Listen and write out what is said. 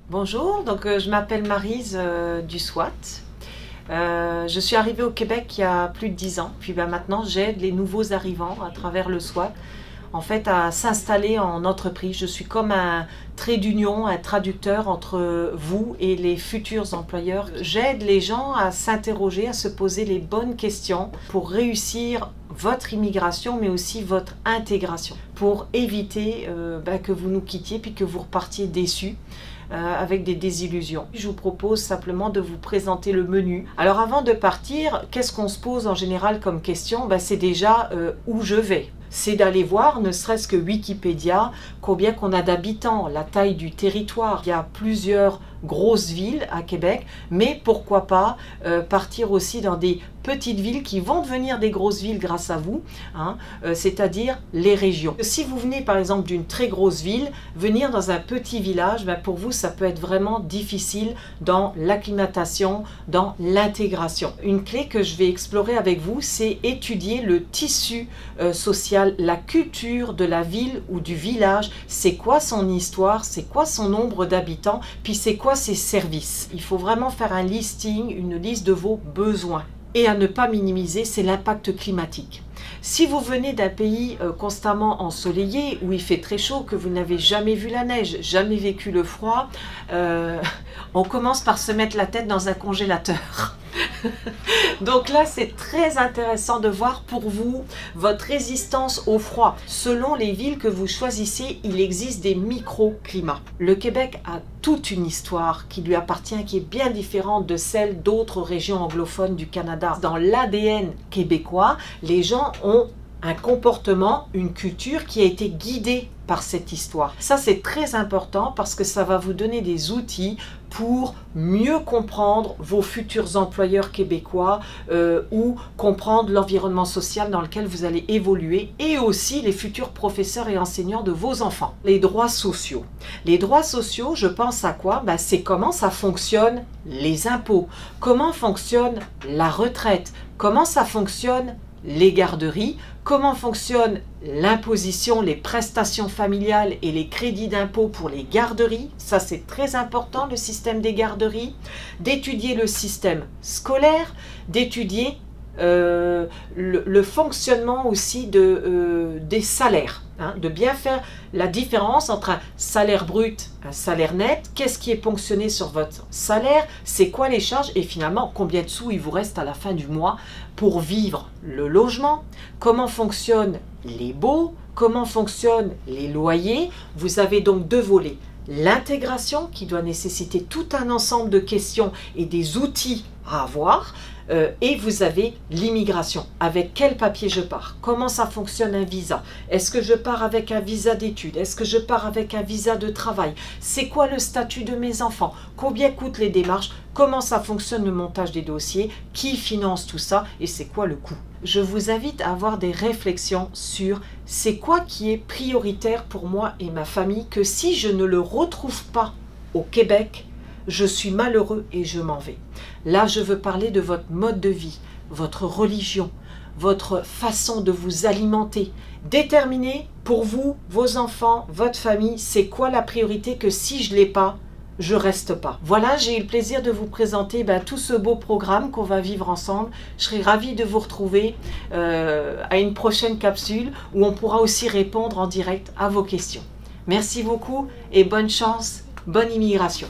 Bonjour, je m'appelle Maryse du SWAT. Je suis arrivée au Québec il y a plus de 10 ans, puis maintenant j'aide les nouveaux arrivants à travers le SWAT en fait à s'installer en entreprise. Je suis comme un trait d'union, un traducteur entre vous et les futurs employeurs. J'aide les gens à s'interroger, à se poser les bonnes questions pour réussir votre immigration mais aussi votre intégration, pour éviter que vous nous quittiez puis que vous repartiez déçus. Avec des désillusions. Je vous propose simplement de vous présenter le menu. Alors avant de partir, qu'est-ce qu'on se pose en général comme question? C'est déjà où je vais. C'est d'aller voir, ne serait-ce que Wikipédia, combien qu'on a d'habitants, la taille du territoire. Il y a plusieurs grosses villes à Québec, mais pourquoi pas partir aussi dans des petites villes qui vont devenir des grosses villes grâce à vous, c'est-à-dire les régions. Si vous venez par exemple d'une très grosse ville, venir dans un petit village, pour vous ça peut être vraiment difficile dans l'acclimatation, dans l'intégration. Une clé que je vais explorer avec vous, c'est étudier le tissu social, la culture de la ville ou du village. C'est quoi son histoire, c'est quoi son nombre d'habitants, puis c'est quoi ses services. Il faut vraiment faire un listing, une liste de vos besoins. Et à ne pas minimiser, c'est l'impact climatique. Si vous venez d'un pays constamment ensoleillé, où il fait très chaud, que vous n'avez jamais vu la neige, jamais vécu le froid, on commence par se mettre la tête dans un congélateur. Donc là, c'est très intéressant de voir pour vous votre résistance au froid. Selon les villes que vous choisissez, il existe des microclimats. Le Québec a toute une histoire qui lui appartient, qui est bien différente de celle d'autres régions anglophones du Canada. Dans l'ADN québécois, les gens ont un comportement, une culture qui a été guidée par cette histoire. Ça, c'est très important parce que ça va vous donner des outils pour mieux comprendre vos futurs employeurs québécois ou comprendre l'environnement social dans lequel vous allez évoluer et aussi les futurs professeurs et enseignants de vos enfants. Les droits sociaux. Les droits sociaux, je pense à quoi? C'est comment ça fonctionne les impôts, comment fonctionne la retraite, comment ça fonctionne les garderies, comment fonctionne l'imposition, les prestations familiales et les crédits d'impôt pour les garderies. Ça, c'est très important, le système des garderies. D'étudier le système scolaire, d'étudier le fonctionnement aussi des salaires, de bien faire la différence entre un salaire brut, un salaire net, qu'est-ce qui est ponctionné sur votre salaire, c'est quoi les charges et finalement combien de sous il vous reste à la fin du mois pour vivre, le logement, comment fonctionnent les baux, comment fonctionnent les loyers. Vous avez donc deux volets. L'intégration qui doit nécessiter tout un ensemble de questions et des outils à avoir. Et vous avez l'immigration. Avec quel papier je pars? Comment ça fonctionne un visa? Est-ce que je pars avec un visa d'études? Est-ce que je pars avec un visa de travail? C'est quoi le statut de mes enfants? Combien coûtent les démarches? Comment ça fonctionne le montage des dossiers? Qui finance tout ça? Et c'est quoi le coût? Je vous invite à avoir des réflexions sur c'est quoi qui est prioritaire pour moi et ma famille, que si je ne le retrouve pas au Québec, je suis malheureux et je m'en vais. Là, je veux parler de votre mode de vie, votre religion, votre façon de vous alimenter. Déterminez pour vous, vos enfants, votre famille, c'est quoi la priorité que si je ne l'ai pas, je reste pas. Voilà, j'ai eu le plaisir de vous présenter tout ce beau programme qu'on va vivre ensemble. Je serai ravie de vous retrouver à une prochaine capsule où on pourra aussi répondre en direct à vos questions. Merci beaucoup et bonne chance, bonne immigration.